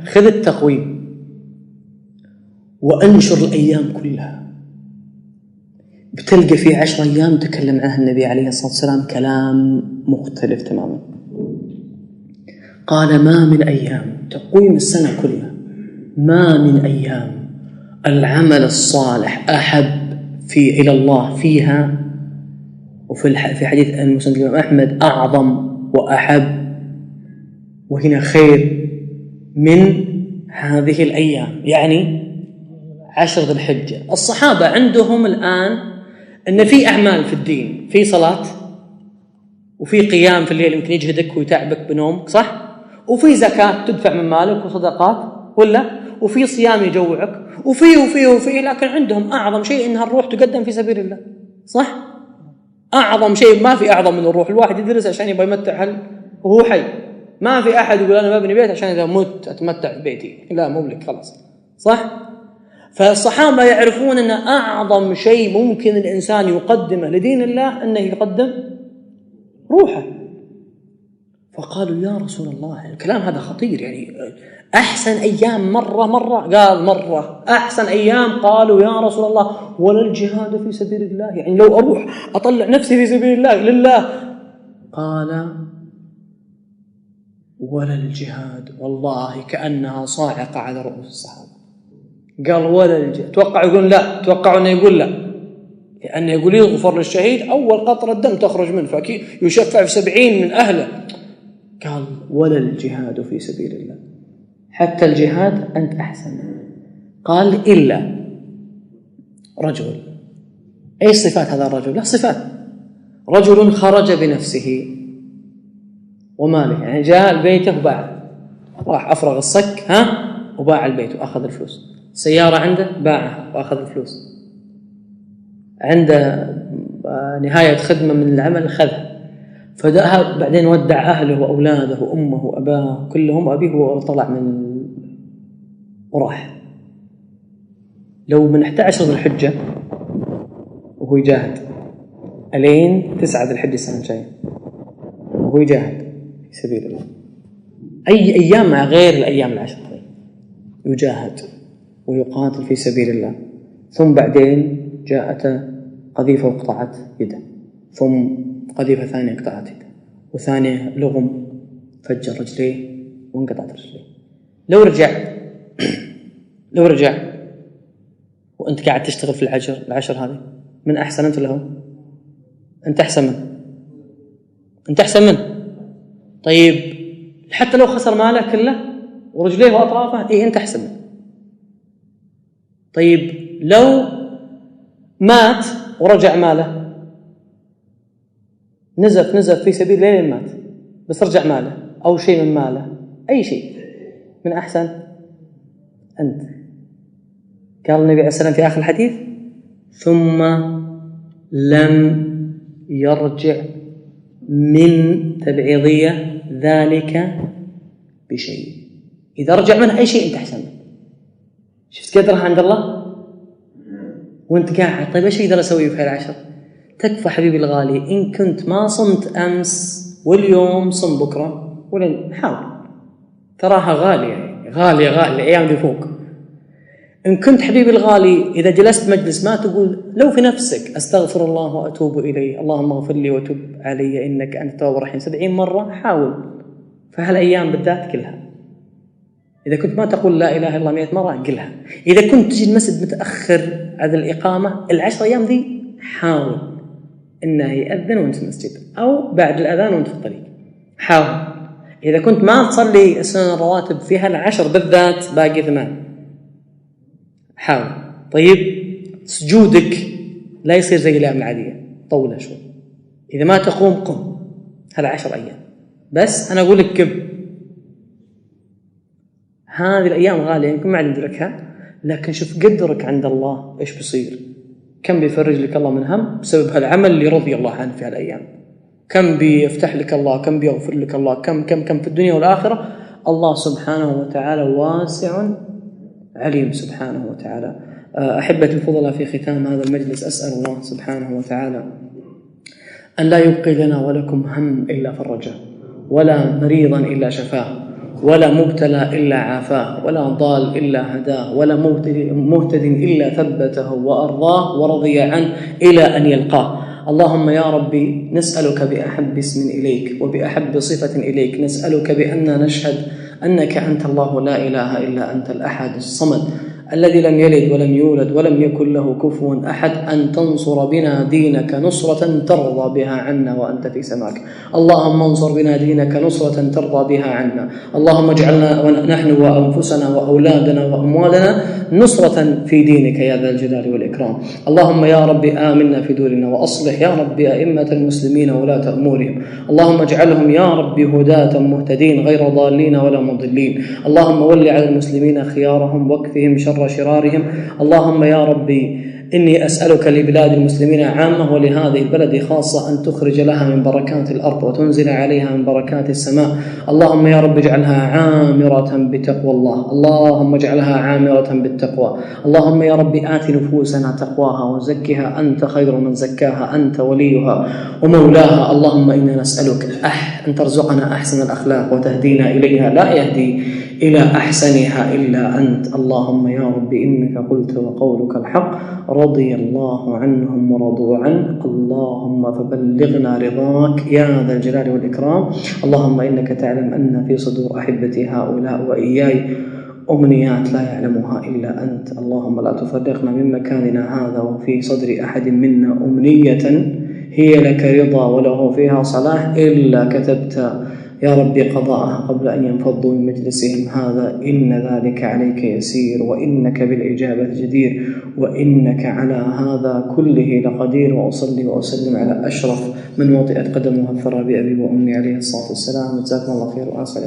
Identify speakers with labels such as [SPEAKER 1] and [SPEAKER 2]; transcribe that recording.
[SPEAKER 1] خذ التقويم وأنشر الأيام كلها، بتلقى في 10 أيام تكلم عنها النبي عليه الصلاة والسلام كلام مختلف تماما. قال: ما من أيام، تقويم السنة كلها، ما من أيام العمل الصالح أحب إلى الله فيها، وفي حديث المسند الإمام أحمد أعظم وأحب وهنا خير من هذه الأيام، يعني 10 ذي الحجة. الصحابة عندهم الآن أن في أعمال في الدين، في صلاة وفي قيام في الليل يمكن يجهدك ويتعبك بنومك، صح؟ وفي زكاة تدفع من مالك وصدقات، ولا؟ وفي صيام يجوعك، وفي لكن عندهم أعظم شيء إنها الروح تقدم في سبيل الله، صح؟ أعظم شيء، ما في أعظم من الروح. الواحد يدرس عشان يبغى يمتع وهو حي، ما في أحد يقول أنا ببني بيت عشان إذا مت أتمتع ببيتي، لا مو لك خلاص، صح؟ فالصحابة يعرفون أن أعظم شيء ممكن الإنسان يقدمه لدين الله أنه يقدم روحه. فقالوا: يا رسول الله، الكلام هذا خطير، يعني أحسن أيام مرة قال مرة أحسن أيام، قالوا: يا رسول الله ولا الجهاد في سبيل الله، يعني لو أروح أطلع نفسي في سبيل الله لله. قال: ولا الجهاد، والله كأنها صاعقة على رؤوس الصحابة. قال: ولا الجهاد. توقع يقول لا، توقعوا أنه يقول لا، لأنه يقول يغفر للشهيد أول قطرة دم تخرج منه، فأكيد يشفع في 70 من أهله. قال: ولا الجهاد في سبيل الله، حتى الجهاد أنت أحسن. قال: إلا رجل. أي صفات هذا الرجل؟ له صفات. رجل خرج بنفسه وماله، يعني جاء البيت وباع، راح أفرغ الصك وباع البيت وأخذ الفلوس. سيارة عنده باعها وأخذ الفلوس. عنده نهاية خدمة من العمل أخذها. فذهب بعدين ودع أهله وأولاده وأمه وأباه كلهم، أبيه وطلع من وراح. لو من 11 ذي الحجة وهو يجاهد ألين 9 ذي الحجة السنة الجاية وهو يجاهد في سبيل الله، أي أيام مع غير الأيام 10 يجاهد ويقاتل في سبيل الله. ثم بعدين جاءت قذيفة وقطعت يده، ثم قذيفة ثانية قطعت يده، وثانية لغم فجر رجليه وانقطعت رجليه. لو رجع وأنت قاعد تشتغل في العشر هذه، من أحسن أنت له؟ أنت أحسن منه. طيب حتى لو خسر ماله كله ورجليه وأطرافه، أنت أحسن منه. طيب لو مات ورجع ماله، نزف في سبيل لين مات، بس رجع ماله أو شيء من ماله، أي شيء، من أحسن أنت. قال النبي عليه الصلاة والسلام في آخر الحديث: ثم لم يرجع من تبعيضية ذلك بشيء. إذا رجع منه أي شيء أنت أحسن منه. شفت قدرها عند الله وانت قاعد. طيب ايش اقدر اسوي في هالعشر؟ تكفى حبيبي الغالي، ان كنت ما صمت امس واليوم صم بكره، ولا حاول، تراها غاليه، غاليه الايام دي فوق. ان كنت حبيبي الغالي اذا جلست مجلس ما تقول لو في نفسك استغفر الله واتوب اليه، اللهم اغفر لي وتب علي انك انت التواب الرحيم 70 مره، حاول في هالايام بالذات كلها. إذا كنت ما تقول لا إله إلا الله 100 مرة قلها. إذا كنت تجي المسجد متأخر على الإقامة 10 أيام ذي، حاول إنه يأذن وأنت في المسجد أو بعد الأذان وأنت في الطريق، حاول. إذا كنت ما تصلي السنن الرواتب فيها 10 بالذات، باقي 8، حاول. طيب سجودك لا يصير زي الأيام العادية، طولها شوي. إذا ما تقوم قم، هذا 10 أيام بس. أنا أقول لك كم هذه الأيام غالية، يمكن ما ندركها، لكن شوف قدرك عند الله إيش بيصير. كم بيفرج لك الله من هم بسبب هالعمل اللي رضي الله عنه في هالأيام، كم بيفتح لك الله، كم بيغفر لك الله، كم في الدنيا والآخرة. الله سبحانه وتعالى واسع عليم سبحانه وتعالى. أحبتي الفضلاء، في ختام هذا المجلس أسأل الله سبحانه وتعالى أن لا يبقي لنا ولكم هم إلا فرجه، ولا مريضا إلا شفاه، ولا مبتلى إلا عافاه، ولا ضال إلا هداه، ولا مهتد إلا ثبته وأرضاه ورضي عنه إلى أن يلقاه. اللهم يا ربي نسألك بأحب اسم إليك وبأحب صفة إليك، نسألك بأننا نشهد أنك أنت الله لا إله إلا أنت الأحد الصمد الذي لم يلد ولم يولد ولم يكن له كفوا أحد، أن تنصر بنا دينك نصرة ترضى بها عنا وأنت في سماك. اللهم انصر بنا دينك نصرة ترضى بها عنا. اللهم اجعلنا نحن وأنفسنا وأولادنا وأموالنا نصرة في دينك يا ذا الجلال والإكرام. اللهم يا رب آمنا في دورنا، وأصلح يا رب أئمة المسلمين ولاة أمورهم. اللهم اجعلهم يا رب هداة مهتدين غير ضالين ولا مضلين. اللهم ول على المسلمين خيارهم واكفهم شر شرارهم. اللهم يا ربي إني أسألك لبلاد المسلمين عامة ولهذه البلد خاصة أن تخرج لها من بركات الأرض وتنزل عليها من بركات السماء. اللهم يا رب اجعلها عامرة بتقوى الله، اللهم اجعلها عامرة بالتقوى. اللهم يا رب آت نفوسنا تقواها وزكها أنت خير من زكاها، أنت وليها ومولاها. اللهم إنا نسألك أن ترزقنا أحسن الأخلاق وتهدينا إليها، لا يهدي إلى أحسنها إلا أنت. اللهم يا رب إنك قلت وقولك الحق، رضي الله عنهم ورضوا عنه. اللهم فبلغنا رضاك يا ذا الجلال والإكرام. اللهم إنك تعلم أن في صدور أحبتي هؤلاء وإياي أمنيات لا يعلمها إلا أنت. اللهم لا تفرقنا من مكاننا هذا وفي صدر أحد منا أمنية هي لك رضا وله فيها صلاح إلا كتبت يا ربي قضاءها قبل أن ينفضوا من مجلسهم هذا. إن ذلك عليك يسير، وإنك بالإجابة جدير، وإنك على هذا كله لقدير. وأصلي وأسلم على أشرف من وطئت قدمها الثرى بأبي وأمي عليه الصلاة والسلام. جزاكم الله خير وأسأل